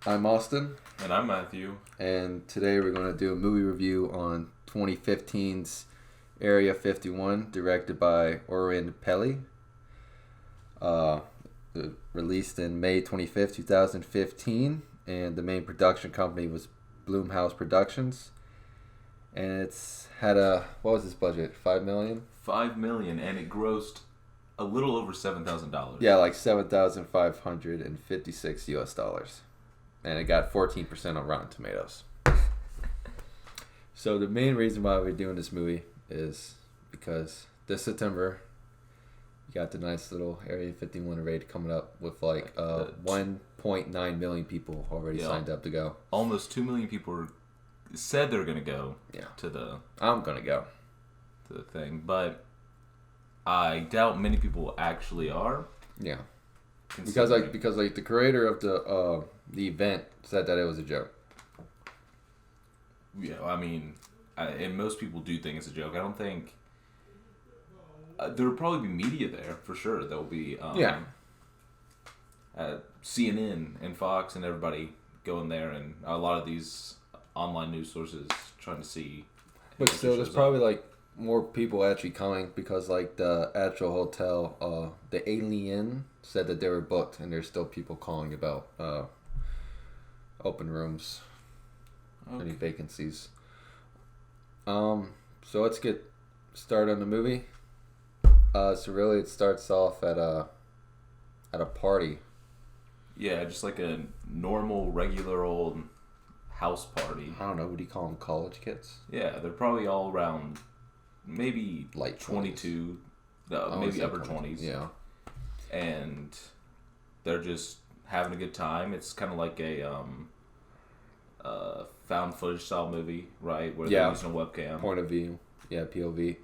I'm Austin, And I'm Matthew. and today we're going to do a movie review on 2015's Area 51, directed by Orrin Peli. Uh, Released in May 25th, 2015, and the main production company was Blumhouse Productions. And it's had what was its budget? $5 million? $5 million, and it grossed a little over $7,000. Yeah, like $7,556 US. And it got 14% on Rotten Tomatoes. So the main reason why we're doing this movie is because this September, you got the nice little Area 51 raid coming up with like 1.9 million people already signed up to go. Almost 2 million people said they're gonna go. To the. I'm gonna go. To the thing, but I doubt many people actually are. Yeah. Because the creator of the event said that it was a joke. Yeah, I mean, and most people do think it's a joke. I don't think there will probably be media there for sure. There'll be CNN and Fox and everybody going there, and a lot of these online news sources trying to see. But still, there's probably like more people actually coming because like the actual hotel, the Alien, said that they were booked, and there's still people calling about open rooms, any vacancies. So let's get started on the movie. So really, it starts off at a party. Yeah, just like a normal, regular old house party. I don't know. What do you call them? College kids? Yeah, they're probably all around maybe like 22, maybe upper 20s. Yeah. And they're just having a good time. It's kind of like a found footage style movie, right? Where they're using a webcam. Point of view. Yeah, POV.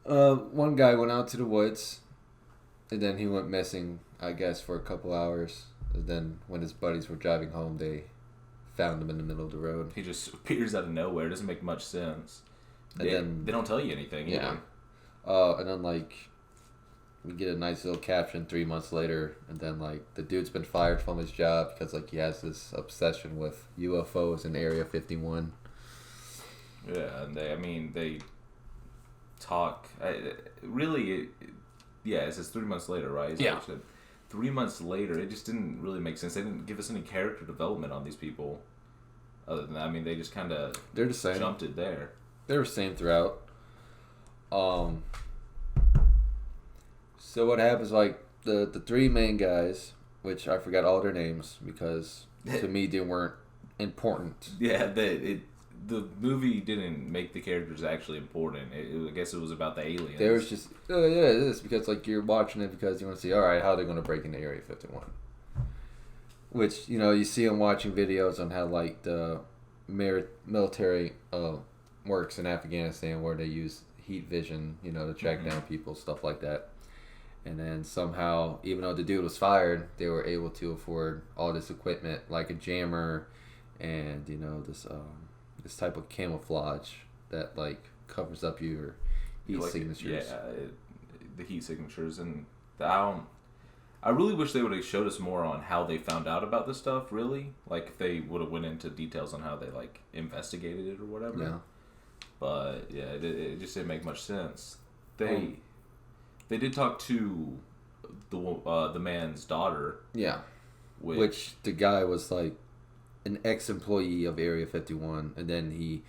One guy went out to the woods, and then he went missing, I guess, for a couple hours. And then when his buddies were driving home, they found him in the middle of the road. He just appears out of nowhere. It doesn't make much sense. And then they don't tell you anything. Yeah. And then like we get a nice little caption 3 months later, and then like the dude's been fired from his job because like he has this obsession with UFOs in Area 51. Yeah, and they talk. It says 3 months later, right? Yeah. 3 months later, it just didn't really make sense. They didn't give us any character development on these people. Other than that, they just kind of they're the same. Jumped it there. They're the same throughout. So what happens? Like the three main guys, which I forgot all their names because to me they weren't important. Yeah, the movie didn't make the characters actually important. I guess it was about the aliens. There was just it is because like you're watching it because you want to see how they're going to break into Area 51. Which you see them watching videos on how like the military works in Afghanistan, where they use heat vision, to track down people, stuff like that. And then somehow, even though the dude was fired, they were able to afford all this equipment, like a jammer, and this type of camouflage that like covers up your heat signatures. Yeah, the heat signatures, and I really wish they would have showed us more on how they found out about this stuff. Really, like if they would have went into details on how they like investigated it or whatever. Yeah. But yeah, it just didn't make much sense. They did talk to the man's daughter. Yeah. Which the guy was like an ex-employee of Area 51, and then he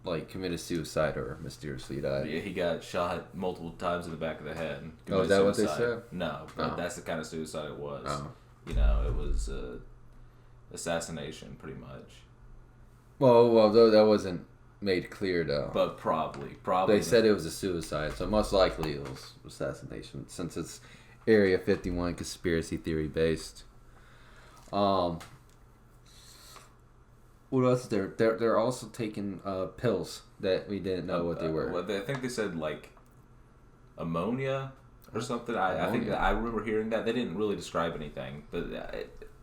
like committed suicide or mysteriously died. Yeah, he got shot multiple times in the back of the head. Oh, is that what they said? No, but that's the kind of suicide it was. Oh. It was assassination, pretty much. Well, though that wasn't made clear though. But probably. They said it was a suicide, so most likely it was assassination since it's Area 51 conspiracy theory based. What else is there? They're also taking pills that we didn't know what they were. I think they said like ammonia or something. I think I remember hearing that. They didn't really describe anything, but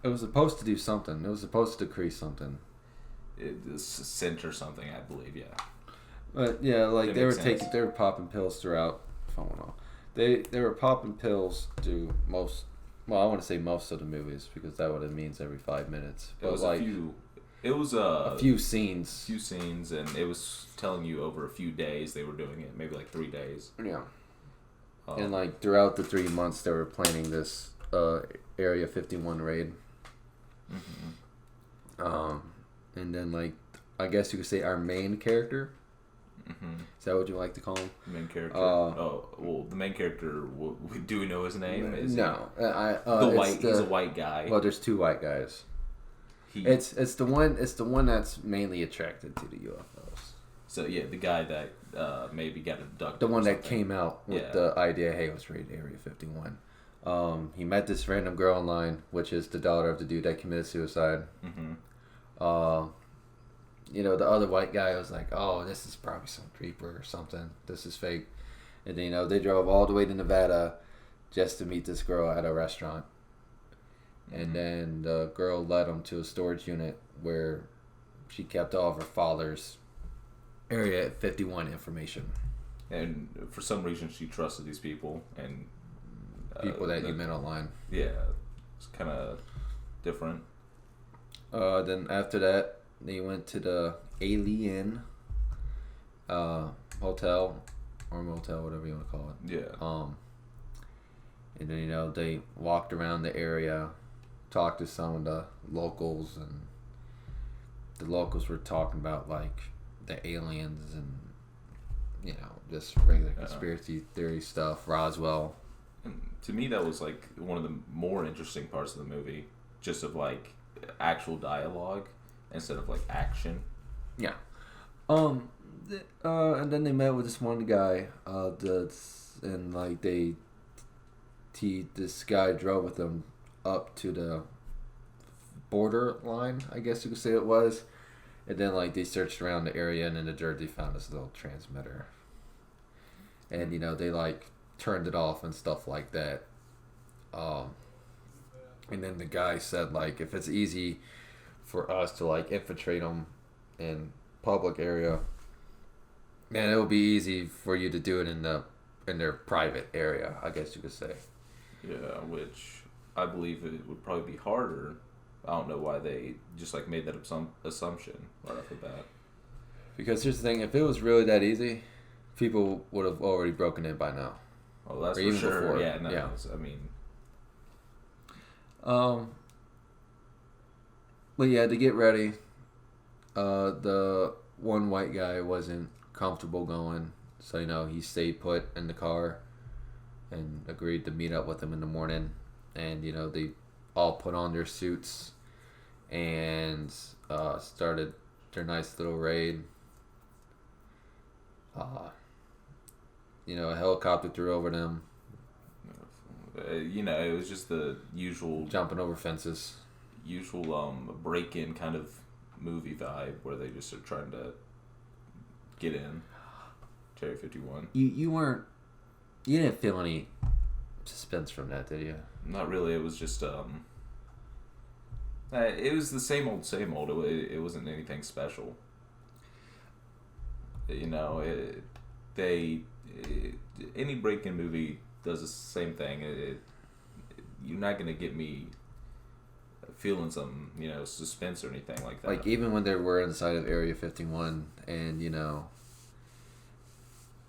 it was supposed to do something. It was supposed to decrease something. Scent or something, I believe. Yeah. But yeah, like they were popping pills throughout. They were popping pills to most Well, I want to say most of the movies because that what it means every 5 minutes. It But was like a few. It was a few scenes. few scenes, and it was telling you over a few days they were doing it, maybe like 3 days. Yeah. Um, And like throughout the 3 months, they were planning this Area 51 raid. And then like I guess you could say our main character. Is that what you like to call him? The main character. The main character. Do we know his name? No, He's a white guy. Well, there's two white guys. It's the one that's mainly attracted to the UFOs. So yeah, the guy that maybe got abducted. The one that came out with the idea, hey, let's raid Area 51. He met this random girl online, which is the daughter of the dude that committed suicide. The other white guy was like, oh, this is probably some creeper or something. This is fake. And then, they drove all the way to Nevada just to meet this girl at a restaurant. And then the girl led him to a storage unit where she kept all of her father's Area 51 information. And for some reason, she trusted these people and people that you met online. Yeah, it's kind of different. Then after that, they went to the Alien hotel or motel, whatever you want to call it. Yeah. And then they walked around the area, talked to some of the locals, and the locals were talking about like the aliens and just regular conspiracy theory stuff. Roswell. And to me, that was like one of the more interesting parts of the movie, just of like actual dialogue instead of like action. Yeah. And then they met with this one guy. This guy drove with them up to the borderline, I guess you could say it was. And then they searched around the area, and in the dirt they found this little transmitter. And they turned it off and stuff like that. And then the guy said if it's easy for us to infiltrate them in public area, man, it'll be easy for you to do it in their private area, I guess you could say. Yeah, which I believe it would probably be harder. I don't know why they just made that assumption right off the bat. Because here's the thing: if it was really that easy, people would have already broken in by now. Oh, that's for sure. Before. Yeah, no, yeah. I mean. But yeah, to get ready, the one white guy wasn't comfortable going, so he stayed put in the car and agreed to meet up with him in the morning. And they all put on their suits and started their nice little raid. A helicopter threw over them. It was just the usual jumping over fences. Usual break-in kind of movie vibe where they just are trying to get in. Area 51. You didn't feel any suspense from that, did you? Not really. It was just it was the same old. It wasn't anything special. Any break-in movie does the same thing. You're not gonna get me feeling some suspense or anything like that. Even when they were inside of Area 51, and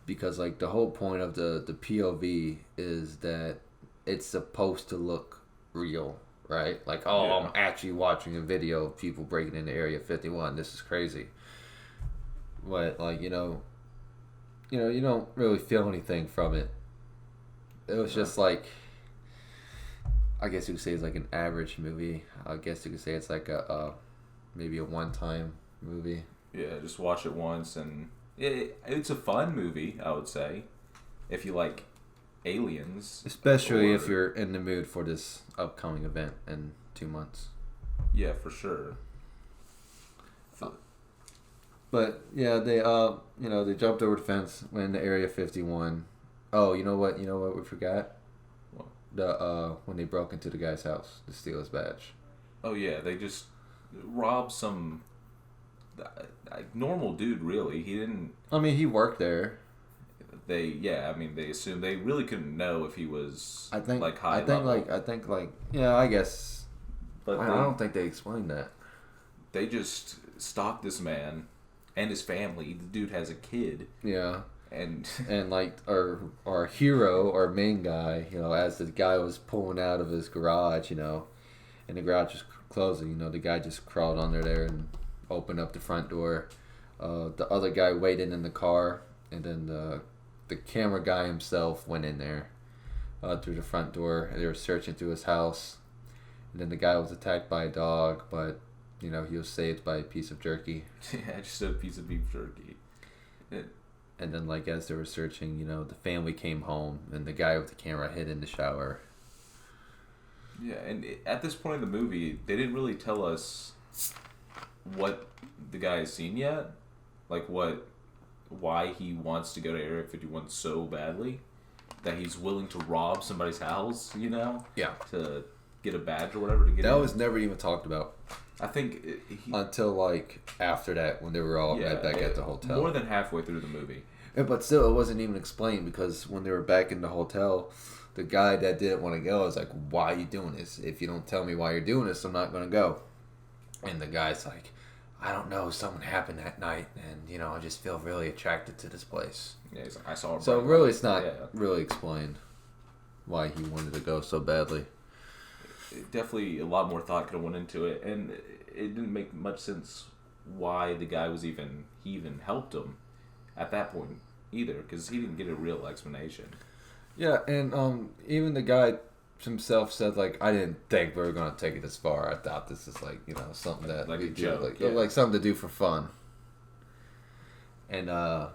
because the whole point of the POV is that it's supposed to look real, right? I'm actually watching a video of people breaking into Area 51. This is crazy. But you don't really feel anything from it. It was just I guess you could say it's an average movie. I guess you could say it's maybe a one-time movie. Yeah, just watch it once, and it's a fun movie, I would say, if you like aliens. Especially if you're in the mood for this upcoming event in 2 months. Yeah, for sure. But yeah, they they jumped over the fence, went into Area 51. Oh, you know what we forgot? What? When they broke into the guy's house to steal his badge. Oh yeah, they just robbed some normal dude. Really, he didn't. I mean, he worked there. they assumed they really couldn't know if he was I think like high I think level. yeah, I guess. But I don't think they explained that. they just stalked this man and his family. The dude has a kid, Yeah. and And like our hero, our main guy, as the guy was pulling out of his garage, and the garage was closing, the guy just crawled under there and opened up the front door. The other guy waited in the car, and then the camera guy himself went in there through the front door. They were searching through his house, and then the guy was attacked by a dog, but he was saved by a piece of jerky. yeah, just a piece of beef jerky. And then, like, as they were searching, the family came home, and the guy with the camera hid in the shower. Yeah, and at this point in the movie, they didn't really tell us what the guy has seen yet, like why he wants to go to Area 51 so badly that he's willing to rob somebody's house, Yeah. to get a badge or whatever to get That in. was never even talked about I think until, like, after that, when they were all met back at the hotel. More than halfway through the movie. Yeah, but still, it wasn't even explained, because when they were back in the hotel, the guy that didn't want to go was like, why are you doing this? If you don't tell me why you're doing this, I'm not going to go. And the guy's like, I don't know, something happened that night, and, I just feel really attracted to this place. Yeah, he's like, I saw. So really, it's not really explained why he wanted to go so badly. Definitely a lot more thought could have went into it, and it didn't make much sense why the guy was even helped him at that point either, because he didn't get a real explanation. Yeah, and even the guy himself said, like, I didn't think we were going to take it this far. I thought this is like, something that like we a do, joke, like something to do for fun. And but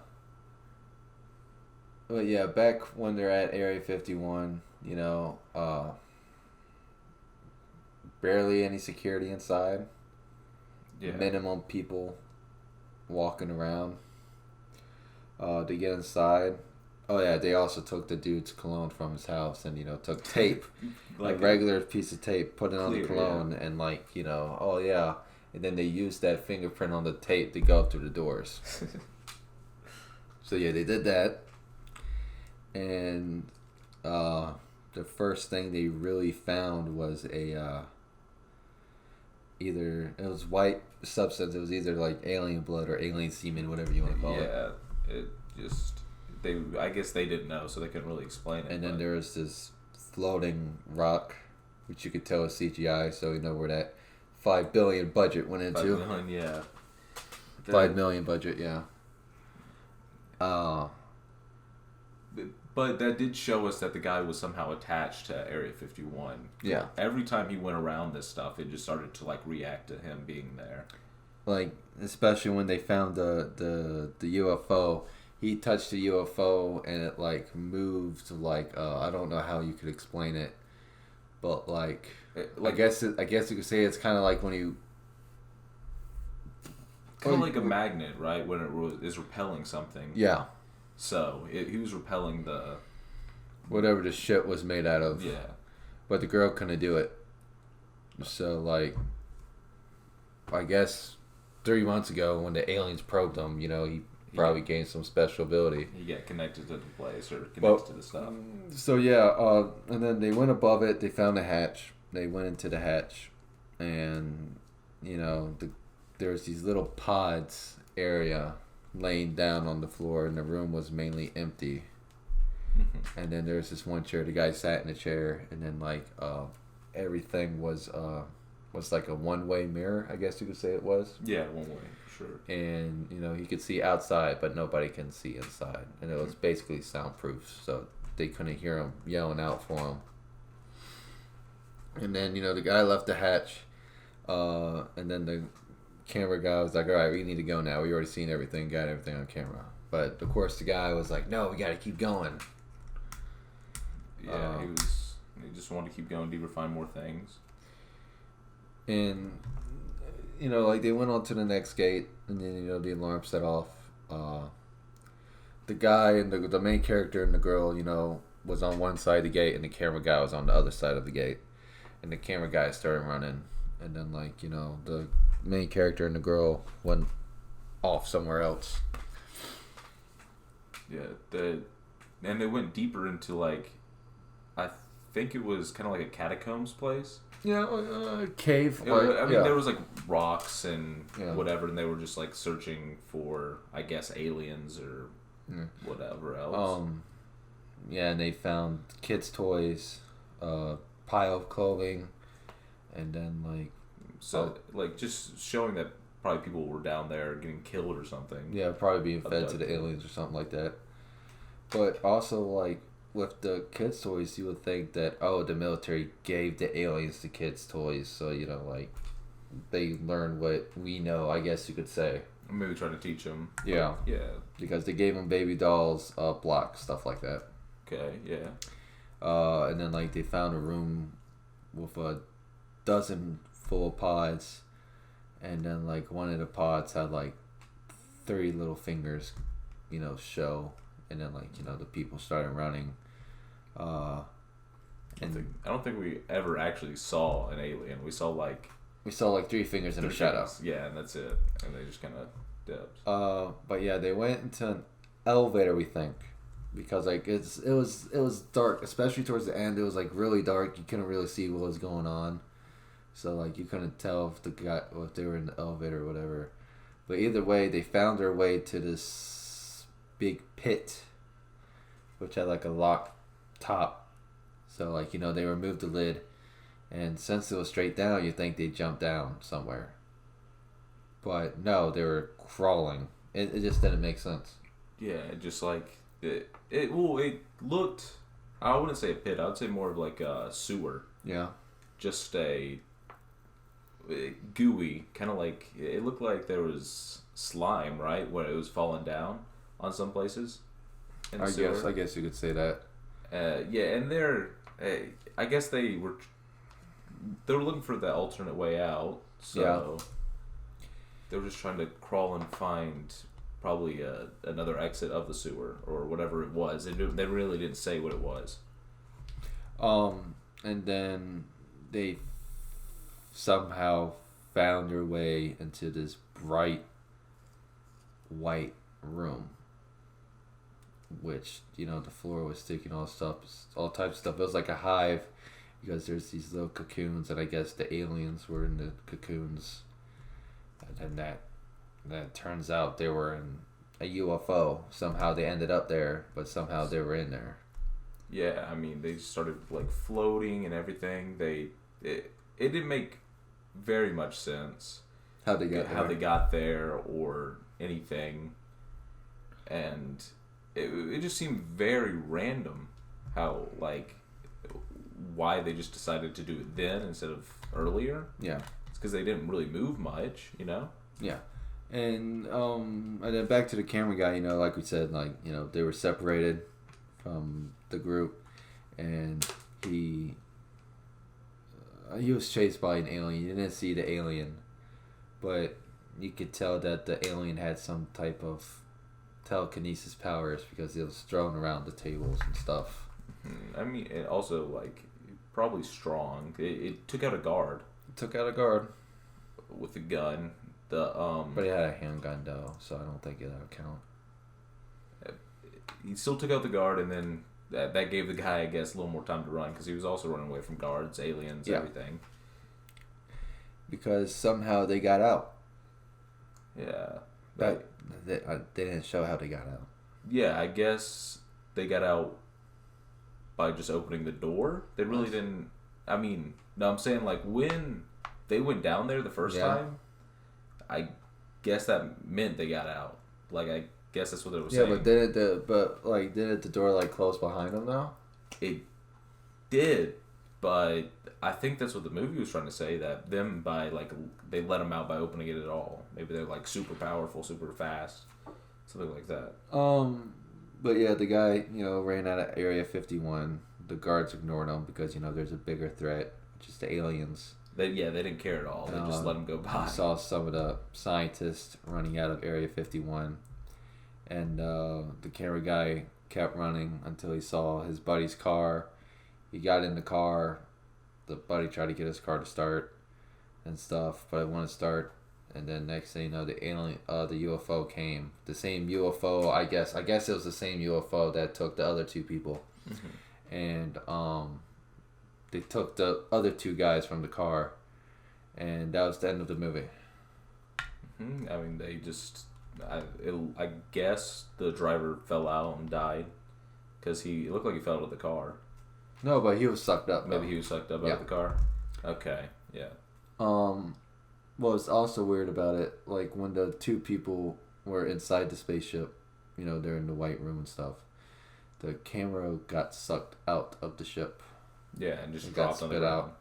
yeah, back when they're at Area 51, barely any security inside. Yeah. Minimum people walking around. To get inside. Oh yeah, they also took the dude's cologne from his house and took tape, Like a regular piece of tape, put it on the clear, cologne, and oh yeah, and then they used that fingerprint on the tape to go through the doors. So yeah, they did that, and the first thing they really found was either it was white substance. It was either like alien blood or alien semen, whatever you want to call it. Yeah, it just I guess they didn't know, so they couldn't really explain it. And then there was this floating rock, which you could tell was CGI, so you know where that $5 billion budget went into. $5 million, yeah. $5 million budget, yeah. But that did show us that the guy was somehow attached to Area 51. Yeah. Every time he went around this stuff, it just started to react to him being there. Like, especially when they found the UFO. He touched the UFO and it moved I don't know how you could explain it, but I guess you could say it's kind of like when you kind of like a magnet, right? When it is repelling something. Yeah. So he was repelling the whatever the shit was made out of. Yeah. But the girl couldn't do it. So I guess 3 months ago when the aliens probed him, he probably gained some special ability. He got connected to the place or connected to the stuff. So yeah, and then they went above it. They found a hatch. They went into the hatch, and there's these little pods area laying down on the floor, and the room was mainly empty. And then there's this one chair. The guy sat in the chair, and then everything was like a one-way mirror. I guess you could say it was. Yeah, one way. Sure. And he could see outside, but nobody can see inside, and it was basically soundproof, so they couldn't hear him yelling out for him. And then the guy left the hatch, and then the camera guy was like, "All right, we need to go now. We already seen everything, got everything on camera." But of course, the guy was like, "No, we got to keep going." Yeah, he just wanted to keep going, deeper, find more things. And they went on to the next gate, and then the alarm set off. The guy and the main character and the girl, was on one side of the gate, and the camera guy was on the other side of the gate. And the camera guy started running, and then the main character and the girl went off somewhere else. Yeah, and they went deeper into like, I think it was kind of like a catacombs place. Yeah, cave. I mean, there was like rocks and Yeah. whatever, and they were just like searching for, I guess, aliens or whatever else. Yeah, and they found kids' toys, pile of clothing, and then like So like just showing that probably people were down there getting killed or something. yeah, probably being fed to the Abducted. aliens or something like that. But also like with the kids' toys, you would think that the military gave the aliens the kids' toys, so like they learned what we know, I guess you could say. Maybe trying to teach them. Yeah. Yeah. Because they gave them baby dolls, blocks, stuff like that. Okay. Yeah. And then like they found a room with a dozen full of pods, and then like one of the pods had like 30 little fingers, show, and then like the people started running. I don't think we ever actually saw an alien. We saw like We saw like 3 fingers in a shadow. Yeah, and that's it. And they just kind of dipped. But yeah, they went into an elevator, we think, because like it was dark, especially towards the end. It was like really dark. You couldn't really see what was going on, so like you couldn't tell if they were in the elevator or whatever. But either way, they found their way to this big pit, which had like a locked top. So like they removed the lid. And since it was straight down, you think they jumped down somewhere. But no, they were crawling. It just didn't make sense. Yeah, just like it looked. I wouldn't say a pit. I would say more of like a sewer. Yeah. Just a gooey, kind of like it looked like there was slime, right, when it was falling down on some places. In the I guess you could say that. Yeah, and I guess they were looking for the alternate way out, so they were just trying to crawl and find probably another exit of the sewer or whatever it was. They really didn't say what it was. And then they somehow found their way into this bright white room, which the floor was sticking all types of stuff. It was like a hive. Because there's these little cocoons, and I guess the aliens were in the cocoons, and then that turns out they were in a UFO. Somehow they ended up there, but somehow they were in there. Yeah, I mean they started like floating and everything. It didn't make very much sense How they got there or anything, and it just seemed very random how like. Why they just decided to do it then instead of earlier. Yeah. It's because they didn't really move much, Yeah. And then back to the camera guy, like we said, like, they were separated from the group, and he was chased by an alien. You didn't see the alien, but you could tell that the alien had some type of telekinesis powers because it was thrown around the tables and stuff. I mean, it also like probably strong. It took out a guard. It took out a guard with a gun. But he had a handgun though, so I don't think that would count. He still took out the guard, and then that gave the guy, I guess, a little more time to run because he was also running away from guards, aliens, everything. Because somehow they got out. Yeah. But they didn't show how they got out. Yeah, I guess they got out by just opening the door. They really didn't. I mean, no, I'm saying like when they went down there the first time, I guess that meant they got out. Like I guess that's what they were saying. Yeah, but didn't the door like close behind them though? It did, but I think that's what the movie was trying to say, that them by like they let them out by opening it at all. Maybe they're like super powerful, super fast, something like that. But yeah, the guy, ran out of Area 51. The guards ignored him because, there's a bigger threat, which is the aliens. They didn't care at all. They just let him go by. I saw some of the scientists running out of Area 51. And the camera guy kept running until he saw his buddy's car. He got in the car. The buddy tried to get his car to start and stuff, but it wouldn't start. And then next thing you know, the UFO came. The same UFO, I guess. I guess it was the same UFO that took the other two people. Mm-hmm. And they took the other two guys from the car, and that was the end of the movie. Mm-hmm. I mean, they just, I guess the driver fell out and died because it looked like he fell out of the car. No, but he was sucked up. Maybe he was sucked up out of the car. Okay, yeah. What's also weird about it, like when the two people were inside the spaceship, you know, they're in the white room and stuff. The camera got sucked out of the ship. Yeah, and just dropped on the ground.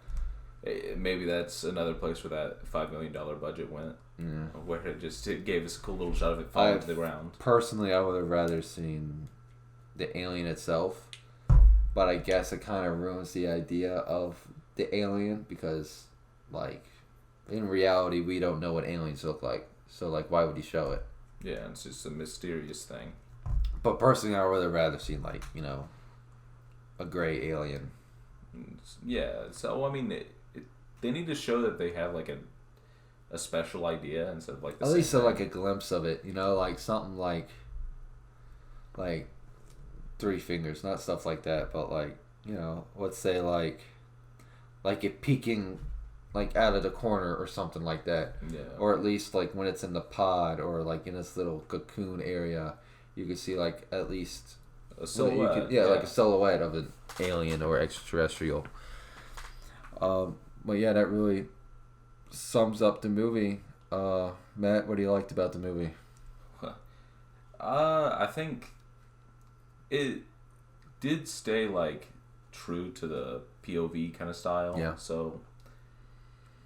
Maybe that's another place where that $5 million budget went. Yeah. Where it gave us a cool little shot of it falling to the ground. Personally, I would have rather seen the alien itself, but I guess it kind of ruins the idea of the alien because, like, in reality, we don't know what aliens look like. So, like, why would he show it? Yeah, it's just a mysterious thing. But personally, I would have rather seen, like, you know, a gray alien. Yeah, so, I mean, they need to show that they have, like, a special idea instead of, like, the at same least so, thing. like, a glimpse of it, you know, like, something like Three Fingers, not stuff like that, but, like, you know, let's say, like it peeking, like, out of the corner or something like that. Yeah. Or at least, like, when it's in the pod or, like, in this little cocoon area, you could see, like, at least a silhouette. Like a silhouette of an alien or extraterrestrial. But yeah, that really sums up the movie. Matt, what do you liked about the movie? I think it did stay, like, true to the POV kind of style. Yeah. So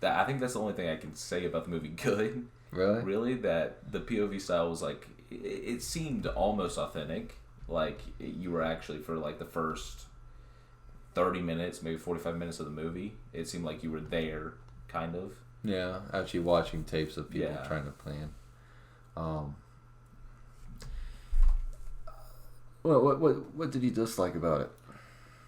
I think that's the only thing I can say about the movie good. Really? Really, that the POV style was, like, it seemed almost authentic. Like, you were actually, for, like, the first 30 minutes, maybe 45 minutes of the movie, it seemed like you were there, kind of. Yeah, actually watching tapes of people trying to plan. What did you dislike about it?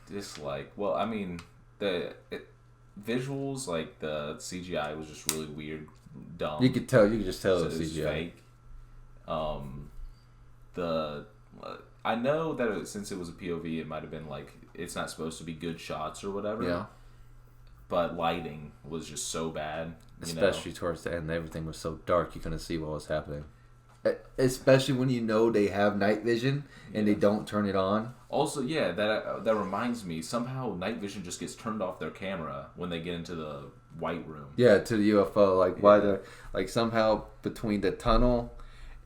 Dislike? Well, I mean, visuals, like, the CGI was just really weird, dumb. You could just tell it was CGI. Fake. I know that since it was a POV, it might have been, like, it's not supposed to be good shots or whatever. Yeah. But lighting was just so bad. Especially towards the end, everything was so dark you couldn't see what was happening. Especially when you know they have night vision and they don't turn it on. Also, yeah, that reminds me. Somehow night vision just gets turned off their camera when they get into the white room. Yeah, to the UFO. Like, why they're, like, somehow between the tunnel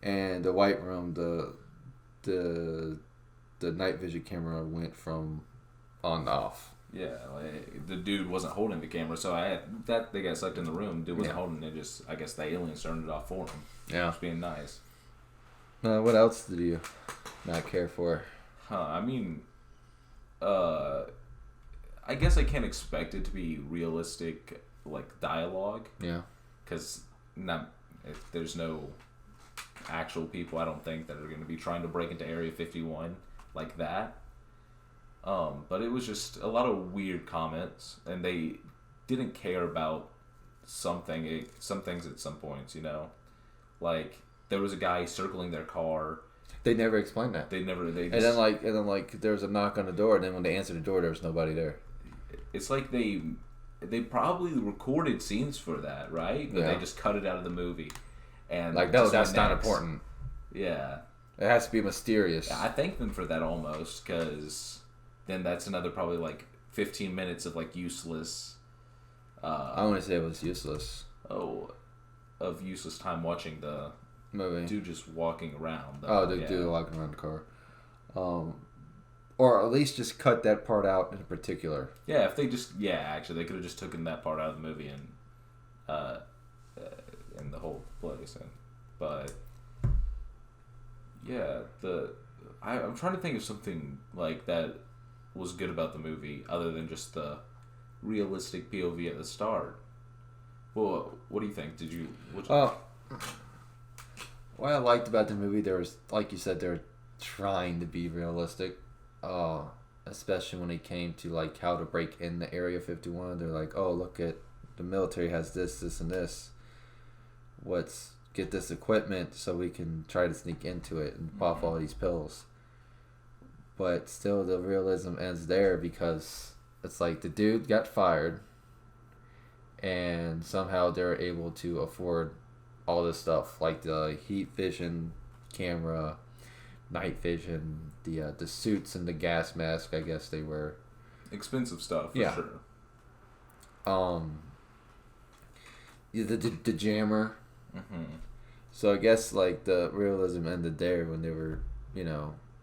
and the white room, the night vision camera went from on to off. Yeah, like, the dude wasn't holding the camera, so they got sucked in the room. Dude wasn't holding it. Just, I guess the aliens turned it off for him. Yeah, just being nice. What else did you not care for? I mean, I guess I can't expect it to be realistic, like, dialogue. Yeah, because there's no actual people, I don't think, that are going to be trying to break into Area 51 like that. But it was just a lot of weird comments, and they didn't care about some things at some points, you know? Like, there was a guy circling their car. They never explained that. And then there was a knock on the door, and then when they answered the door, there was nobody there. It's like they probably recorded scenes for that, right? But they just cut it out of the movie. And, like, no, that's not important. Yeah. It has to be mysterious. I thank them for that almost, because then that's another probably, like, 15 minutes of, like, useless... I wouldn't say it was useless. Of useless time watching the movie. Dude just walking around. Dude walking around the car. Or at least just cut that part out in particular. Yeah, if they just... Yeah, actually, they could have just taken that part out of the movie and the whole place. But... Yeah, I'm trying to think of something, like, that was good about the movie, other than just the realistic POV at the start. Well, what do you think? What I liked about the movie, there was, like you said, they're trying to be realistic. Especially when it came to, like, how to break in the Area 51. They're like, oh, look at the military has this, and this. let's get this equipment so we can try to sneak into it and pop all these pills. But still, the realism ends there because it's like the dude got fired, and somehow they're able to afford all this stuff, like the heat vision camera, night vision, the suits and the gas mask. I guess they were expensive stuff for sure. The jammer. Mm-hmm. So I guess like the realism ended there when they were,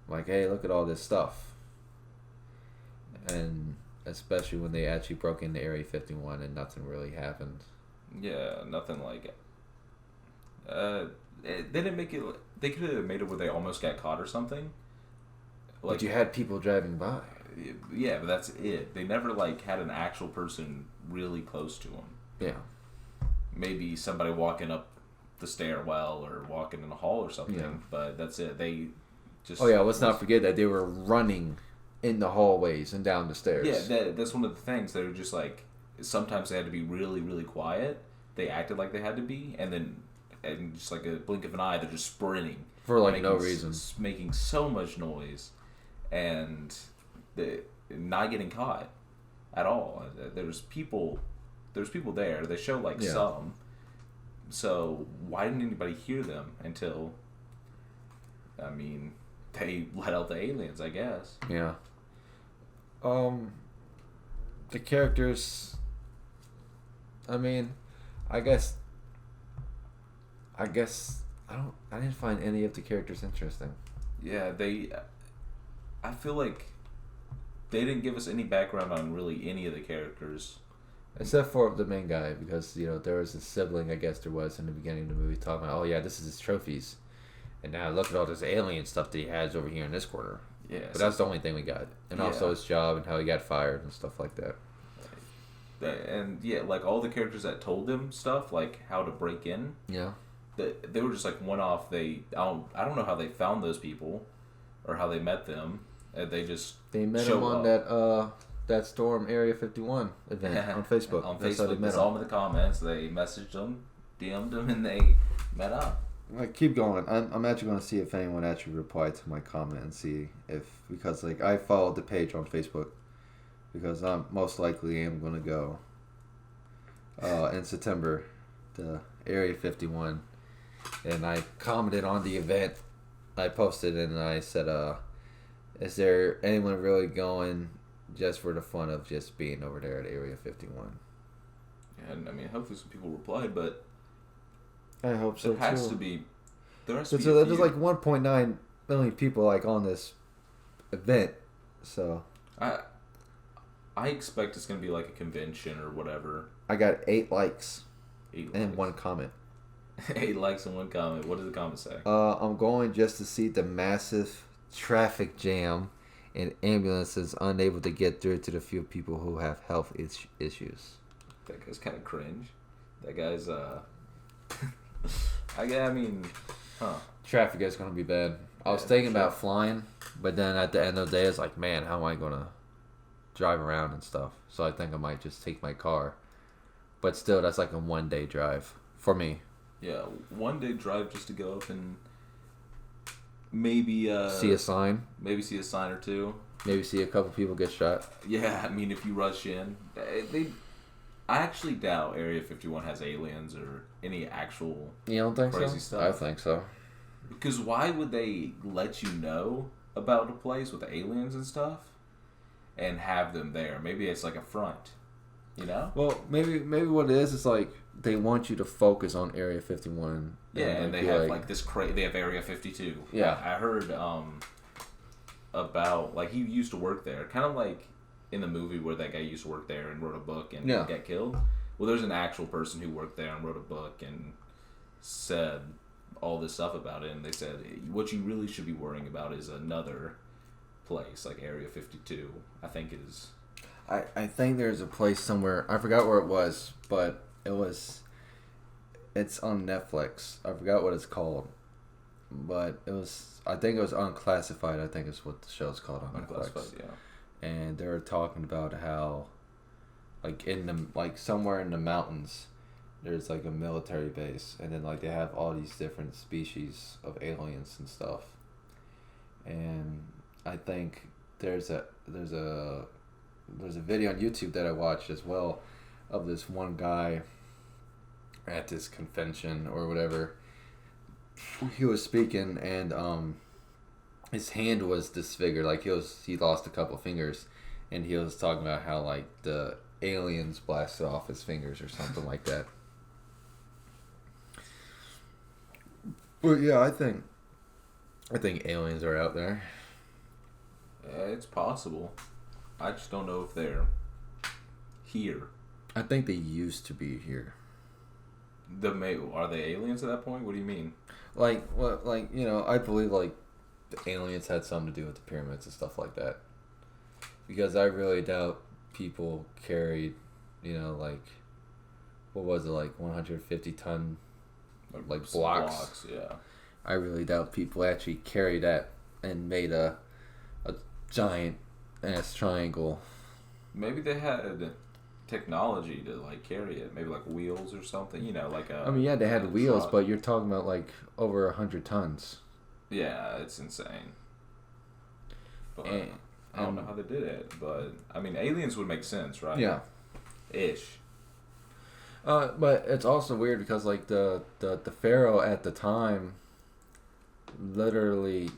like, hey, look at all this stuff. And especially when they actually broke into Area 51 and nothing really happened. Yeah, nothing like it. They didn't make it. They could have made it where they almost got caught or something. Like, but you had people driving by. Yeah, but that's it. They never had an actual person really close to them. Yeah. Maybe somebody walking up the stairwell or walking in the hall or something. Yeah. But that's it. They just. Oh yeah, let's not forget that they were running in the hallways and down the stairs. Yeah, that's one of the things. They were just sometimes they had to be really, really quiet. They acted like they had to be, and then just like a blink of an eye, they're just sprinting for no reason, making so much noise, and not getting caught at all. There's people there. They show some. So why didn't anybody hear them until? I mean, they let out the aliens, I guess. Yeah. The characters. I mean, I guess I didn't find any of the characters interesting. Yeah, I feel like they didn't give us any background on really any of the characters. Except for the main guy, because, there was a sibling, I guess there was, in the beginning of the movie, talking about, oh yeah, this is his trophies. And now look at all this alien stuff that he has over here in this corner. Yeah. But that's the only thing we got. And also his job and how he got fired and stuff like that. And all the characters that told them stuff, how to break in. Yeah. They were just one-off. I don't know how they found those people, or how they met them. They met them on that Storm Area 51 event on Facebook. On Facebook, they saw them in the comments. They messaged them, DM'd them, and they met up. Keep going. I'm actually going to see if anyone actually replied to my comment and see because I followed the page on Facebook because I most likely am going to go in September to Area 51, and I commented on the event. I posted and I said, is there anyone really going just for the fun of just being over there at Area 51? And I mean, hopefully some people replied, but I hope so too. There has to be. There's 1.9 million people on this event, so I expect it's gonna be like a convention or whatever. I got 8 likes. And 1 comment. 8 likes and 1 comment. What does the comment say? I'm going just to see the massive traffic jam and ambulances unable to get through to the few people who have health issues. That guy's kind of cringe. That guy's I mean, traffic is going to be bad. I was thinking about flying, but then at the end of the day, it's like, man, how am I going to drive around and stuff? So I think I might just take my car. But still, that's like a 1-day drive for me. Yeah, 1-day drive just to go up and maybe see a sign. Maybe see a sign or two. Maybe see a couple people get shot. Yeah, I mean, if you rush in, I actually doubt Area 51 has aliens or any actual you don't think crazy so? stuff. I think so. Because why would they let you know about a place with aliens and stuff and have them there? Maybe it's like a front, Well, maybe what it is they want you to focus on Area 51. Yeah, and they have this they have Area 52. Yeah. I heard about he used to work there, kind of like in the movie where that guy used to work there and wrote a book and got killed. Well, there's an actual person who worked there and wrote a book and said all this stuff about it, and they said what you really should be worrying about is another place like Area 52. I think is. I think there's a place somewhere. I forgot where it was, but it's on Netflix. I forgot what it's called, but I think it was Unclassified. I think is what the show's called on Netflix. Unclassified, yeah. And they were talking about how, in the somewhere in the mountains, there's like a military base, and then like they have all these different species of aliens and stuff. And I think there's a video on YouTube that I watched as well of this one guy at this convention or whatever. He was speaking, and his hand was disfigured, like he lost a couple fingers, and he was talking about how like the aliens blasted off his fingers or something like that. But yeah, I think aliens are out there. Yeah, it's possible. I just don't know if they're here. I think they used to be here. Are they aliens at that point? What do you mean? Like what? Like, you know, I believe like the aliens had something to do with the pyramids and stuff like that. Because I really doubt people carried, you know, like, what was it, like 150 ton like blocks. Yeah. I really doubt people actually carried that and made a giant ass triangle. Maybe they had technology to like carry it, maybe like wheels or something, you know, like a. I mean, yeah, they had wheels, truck. but you're talking about like over 100 tons. Yeah, it's insane. But I don't know how they did it, but I mean, aliens would make sense, right? Yeah. Ish. But it's also weird because like the pharaoh at the time, literally,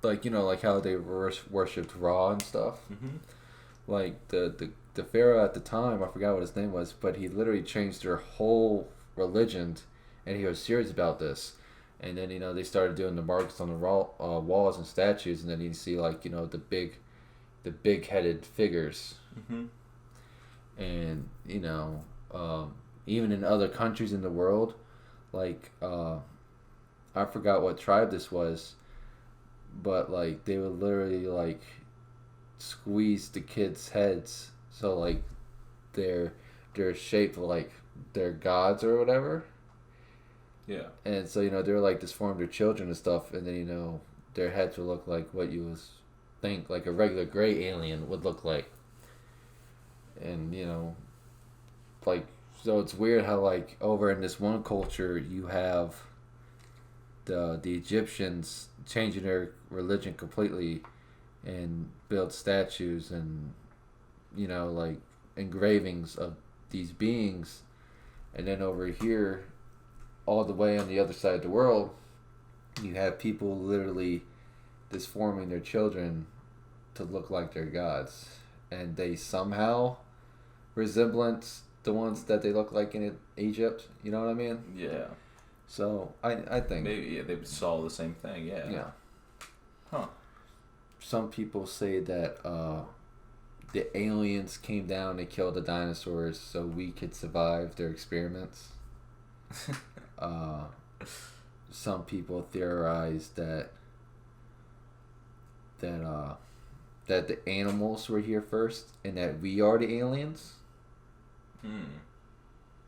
like, you know, like how they worshipped Ra and stuff. Mm-hmm. Like the pharaoh at the time, I forgot what his name was, but he literally changed their whole religion, and he was serious about this. And then, you know, they started doing the marks on the walls and statues, and then you see like, you know, the big headed figures. Mm-hmm. And, you know, even in other countries in the world, like I forgot what tribe this was, but like they would literally like squeeze the kids' heads so like they're shaped like they're gods or whatever. Yeah. And so, you know, they were like disform their children and stuff, and then, you know, their heads would look like what you think like a regular gray alien would look like. And, you know, like, so it's weird how like over in this one culture you have the Egyptians changing their religion completely and build statues and, you know, like engravings of these beings, and then over here all the way on the other side of the world you have people literally disforming their children to look like their gods, and they somehow resemblance the ones that they look like in Egypt, you know what I mean? Yeah. So I think Maybe they saw the same thing. Yeah. Yeah. Huh. Some people say that the aliens came down and killed the dinosaurs so we could survive their experiments. Some people theorize that the animals were here first and that we are the aliens.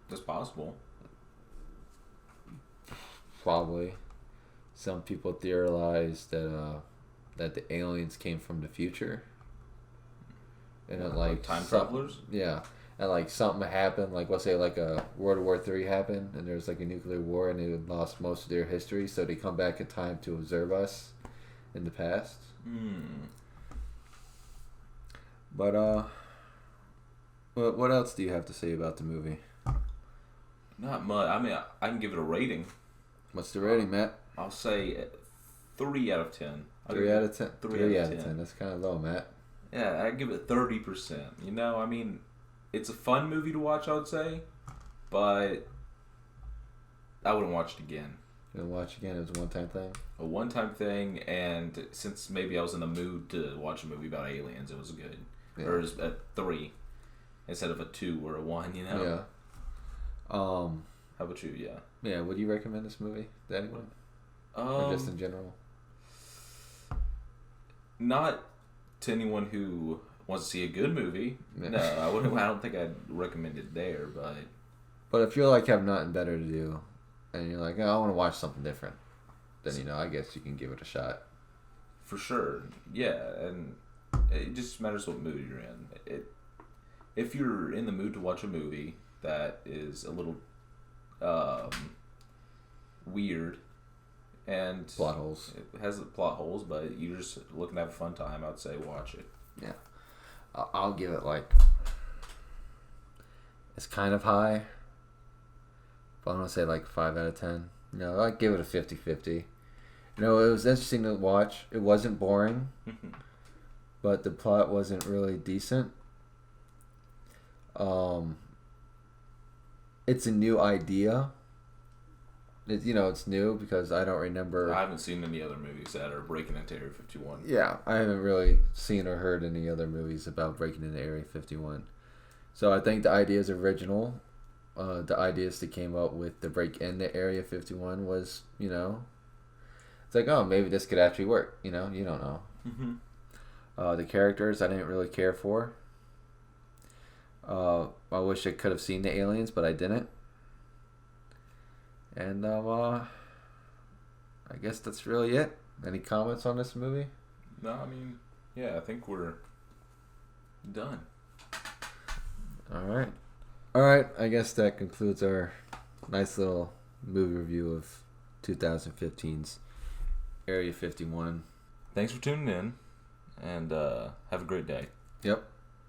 That's possible. Probably. Some people theorize that the aliens came from the future. And it, like time travelers? Yeah. And like something happened, like let's say like a World War III happened and there's like a nuclear war and they lost most of their history, so they come back in time to observe us in the past. But what else do you have to say about the movie? Not much. I mean, I can give it a rating. What's the rating, Matt? I'll say 3 out of 10. 3 out of 10? 3 out of 10. That's kind of low, Matt. Yeah, I give it 30%. You know, I mean, it's a fun movie to watch, I would say, but I wouldn't watch it again. You want to watch again? It was a one-time thing? A one-time thing, and since maybe I was in the mood to watch a movie about aliens, it was good. Yeah. Or it was a 3 instead of a 2 or a 1, you know? Yeah. How about you? Yeah. Yeah, would you recommend this movie to anyone? Or just in general? Not to anyone who wants to see a good movie. Yeah. No, I wouldn't. I don't think I'd recommend it there. But if you're like have nothing better to do, and you're like, oh, I want to watch something different, then, you know, I guess you can give it a shot. For sure, yeah, and it just matters what mood you're in. If you're in the mood to watch a movie that is a little weird, and plot holes. It has plot holes, but you're just looking to have a fun time. I'd say watch it. Yeah, I'll give it like, it's kind of high, but I'm gonna say like 5 out of 10. No, I'd give it a 50-50. You know, it was interesting to watch. It wasn't boring, but the plot wasn't really decent. It's a new idea. It's new because I don't remember. I haven't seen any other movies that are breaking into Area 51. Yeah, I haven't really seen or heard any other movies about breaking into Area 51. So I think the idea is original. The ideas that came up with the break into Area 51 was, it's like, oh, maybe this could actually work. You don't know. Mm-hmm. The characters I didn't really care for. I wish I could have seen the aliens, but I didn't. And I guess that's really it. Any comments on this movie? No, I mean, yeah, I think we're done. All right. I guess that concludes our nice little movie review of 2015's Area 51. Thanks for tuning in, and have a great day. Yep.